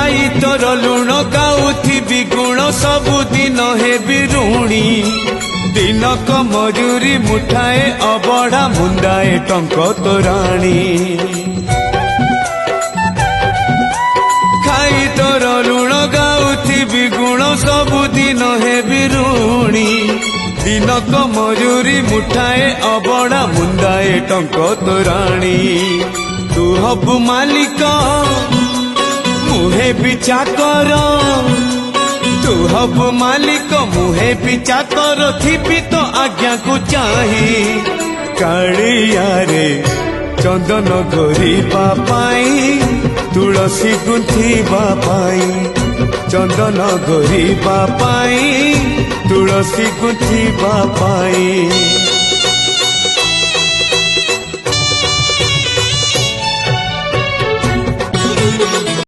खाई तोर लुण गाउथिबि गुण सबुदिन हेबि ऋणी दिनक मजूरी मुठाए अबढ़ा मुंडाए टंक तोराणी खाई तोर लुण गाउथिबि गुण सबुदिन हेबि ऋणी दिनक मजूरी मुठाए अबढ़ा मुंडाए टंक तोराणी तू हबु मालिक मुहे पिछा कर तू हबु मालिक मुहे पिछा कर थिबि तो आज्ञा को चाही कालिया रे चंदन गोरीबा पाई तुलसी गुंथिबा पाई चंदन गोरीबा पाई तुलसी गुंथिबा पाई।